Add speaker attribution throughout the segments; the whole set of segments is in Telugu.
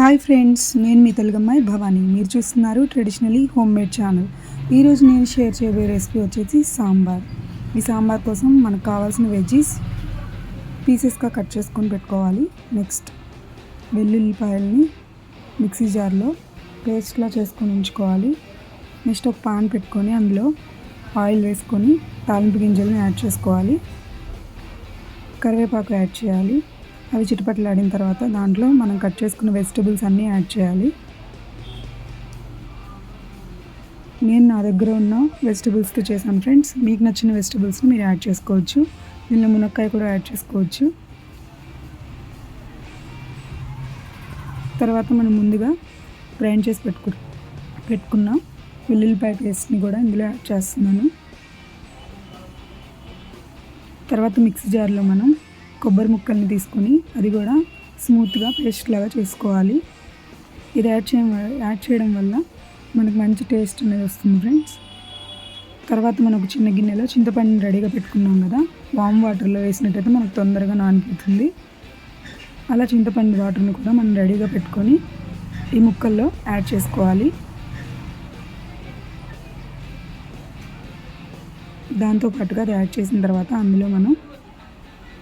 Speaker 1: హాయ్ ఫ్రెండ్స్, నేను మీ తెలుగమ్మాయి భవానీ. మీరు చూస్తున్నారు ట్రెడిషనలీ హోమ్ మేడ్ ఛానల్. ఈరోజు నేను షేర్ చేయబోయే రెసిపీ వచ్చేసి సాంబార్. ఈ సాంబార్ కోసం మనకు కావాల్సిన వెజ్జీస్ పీసెస్గా కట్ చేసుకొని పెట్టుకోవాలి. నెక్స్ట్ వెల్లుల్లిపాయల్ని మిక్సీ జార్లో పేస్ట్లా చేసుకొని ఉంచుకోవాలి. నెక్స్ట్ ఒక పాన్ పెట్టుకొని అందులో ఆయిల్ వేసుకొని తాలింపు గింజలను యాడ్ చేసుకోవాలి. కరివేపాకు యాడ్ చేయాలి. అవి చిటపటలాడిన తర్వాత దాంట్లో మనం కట్ చేసుకున్న వెజిటబుల్స్ అన్నీ యాడ్ చేయాలి. నేను నా దగ్గర ఉన్న వెజిటబుల్స్తో చేశాను ఫ్రెండ్స్. మీకు నచ్చిన వెజిటబుల్స్ని మీరు యాడ్ చేసుకోవచ్చు. దీనిలో మునక్కాయ కూడా యాడ్ చేసుకోవచ్చు. తర్వాత మనం ముందుగా గ్రైండ్ చేసి పెట్టుకున్న వెల్లుల్లిపాయ పేస్ట్ని కూడా ఇందులో యాడ్ చేస్తున్నాను. తర్వాత మిక్సీ జార్లో మనం కొబ్బరి ముక్కల్ని తీసుకొని అది కూడా స్మూత్గా పేస్ట్ లాగా చేసుకోవాలి. ఇది యాడ్ చేయడం వల్ల మనకు మంచి టేస్ట్ అనేది వస్తుంది ఫ్రెండ్స్. తర్వాత మనం ఒక చిన్న గిన్నెలో చింతపండుని రెడీగా పెట్టుకున్నాం కదా, వామ్ వాటర్లో వేసినట్టయితే మనకు తొందరగా నానిపోతుంది. అలా చింతపండు వాటర్ని కూడా మనం రెడీగా పెట్టుకొని ఈ ముక్కల్లో యాడ్ చేసుకోవాలి. దాంతోపాటుగా అది యాడ్ చేసిన తర్వాత అందులో మనం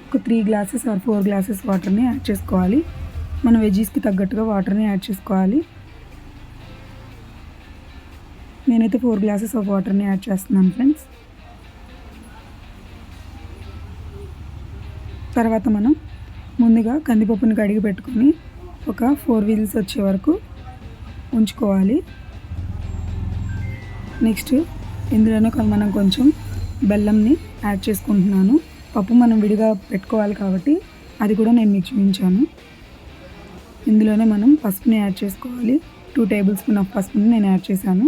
Speaker 1: ఒక 3 గ్లాసెస్ ఆర్ 4 గ్లాసెస్ వాటర్ని యాడ్ చేసుకోవాలి. మన వెజ్జీస్కి తగ్గట్టుగా వాటర్ని యాడ్ చేసుకోవాలి. నేనైతే 4 గ్లాసెస్ ఆఫ్ వాటర్ని యాడ్ చేస్తున్నాను ఫ్రెండ్స్. తర్వాత మనం ముందుగా కందిపప్పుని కడిగి పెట్టుకొని ఒక 4 విజిల్స్ వచ్చే వరకు ఉంచుకోవాలి. నెక్స్ట్ ఇందులోనే మనం కొంచెం బెల్లంని యాడ్ చేసుకుంటున్నాను. పప్పు మనం విడిగా పెట్టుకోవాలి కాబట్టి అది కూడా నేను మీకు చూపించాను. ఇందులోనే మనం పసుపుని యాడ్ చేసుకోవాలి. 2 టేబుల్ స్పూన్ ఆఫ్ పసుపుని నేను యాడ్ చేశాను.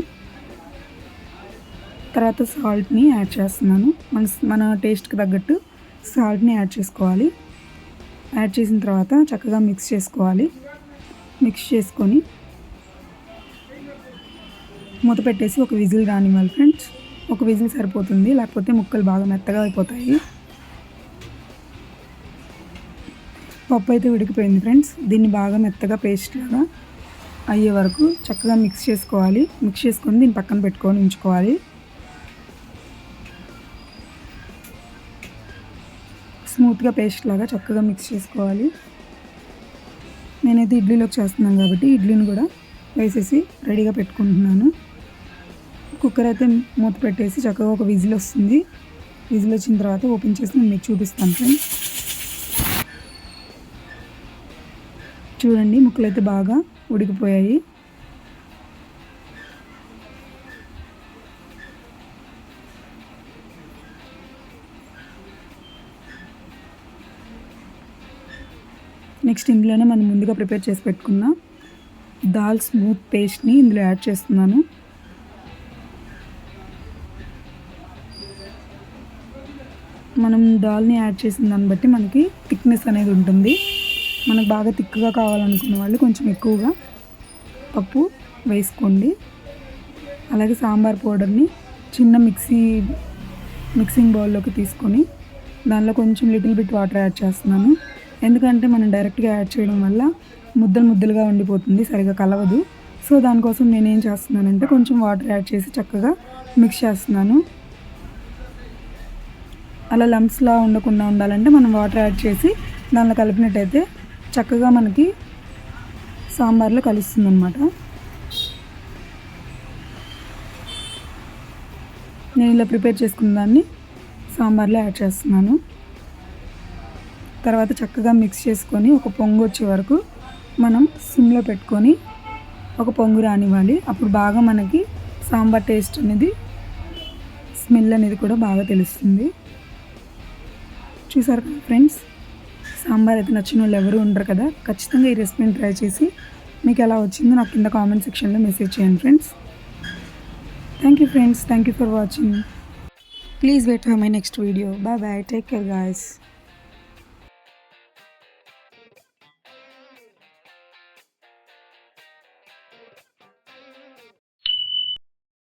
Speaker 1: తర్వాత సాల్ట్ని యాడ్ చేస్తున్నాను. మన టేస్ట్కి తగ్గట్టు సాల్ట్ని యాడ్ చేసుకోవాలి. యాడ్ చేసిన తర్వాత చక్కగా మిక్స్ చేసుకోవాలి. మిక్స్ చేసుకొని మూత పెట్టేసి ఒక విజిల్ రానివ్వాలి ఫ్రెండ్స్. ఒక విజిల్ సరిపోతుంది, లేకపోతే ముక్కలు బాగా మెత్తగా అయిపోతాయి. పప్పు అయితే ఉడికిపోయింది ఫ్రెండ్స్. దీన్ని బాగా మెత్తగా పేస్ట్ లాగా అయ్యే వరకు చక్కగా మిక్స్ చేసుకోవాలి. మిక్స్ చేసుకొని దీన్ని పక్కన పెట్టుకొని ఉంచుకోవాలి. స్మూత్గా పేస్ట్ లాగా చక్కగా మిక్స్ చేసుకోవాలి. నేనైతే ఇడ్లీలోకి చేస్తున్నాను కాబట్టి ఇడ్లీని కూడా వేసేసి రెడీగా పెట్టుకుంటున్నాను. కుక్కర్ అయితే మూత పెట్టేసి చక్కగా ఒక విజిల్ వస్తుంది. విజిల్ వచ్చిన తర్వాత ఓపెన్ చేసి నేను మీకు చూపిస్తాను ఫ్రెండ్స్. చూడండి, ముక్కలు అయితే బాగా ఉడికిపోయాయి. నెక్స్ట్ ఇందులోనే మనం ముందుగా ప్రిపేర్ చేసి పెట్టుకున్న దాల్ స్మూత్ పేస్ట్ని ఇందులో యాడ్ చేస్తున్నాను. మనం దాల్ని యాడ్ చేసిన దాన్ని బట్టి మనకి థిక్నెస్ అనేది ఉంటుంది. మనకు బాగా థిక్గా కావాలనుకున్న వాళ్ళు కొంచెం ఎక్కువగా పప్పు వేసుకోండి. అలాగే సాంబార్ పౌడర్ని చిన్న మిక్సింగ్ బౌల్లోకి తీసుకొని దానిలో కొంచెం లిటిల్ బిట్ వాటర్ యాడ్ చేస్తున్నాను. ఎందుకంటే మనం డైరెక్ట్గా యాడ్ చేయడం వల్ల ముద్దలుగా ఉండిపోతుంది, సరిగా కలవదు. సో దానికోసం నేనేం చేస్తున్నానంటే కొంచెం వాటర్ యాడ్ చేసి చక్కగా మిక్స్ చేస్తున్నాను. అలా లంప్స్లా ఉండకుండా ఉండాలంటే మనం వాటర్ యాడ్ చేసి దానిలో కలిపినట్టయితే చక్కగా మనకి సాంబార్లో కలుస్తుంది అన్నమాట. నేను ఇలా ప్రిపేర్ చేసుకున్న దాన్ని సాంబార్లో యాడ్ చేస్తున్నాను. తర్వాత చక్కగా మిక్స్ చేసుకొని ఒక పొంగు వచ్చే వరకు మనం సిమ్లో పెట్టుకొని ఒక పొంగు రానివ్వాలి. అప్పుడు బాగా మనకి సాంబార్ టేస్ట్ అనేది, స్మెల్ అనేది కూడా బాగా తెలుస్తుంది. చూసారు కదా ఫ్రెండ్స్, సాంబార్ అయితే నచ్చిన వాళ్ళు ఎవరు ఉండరు కదా. ఖచ్చితంగా ఈ రెసిపీని ట్రై చేసి మీకు ఎలా వచ్చిందో నాకు కింద కామెంట్ సెక్షన్లో మెసేజ్ చేయండి friends. Thank you friends, thank you for watching. Please wait for my next video. Bye bye, take care guys.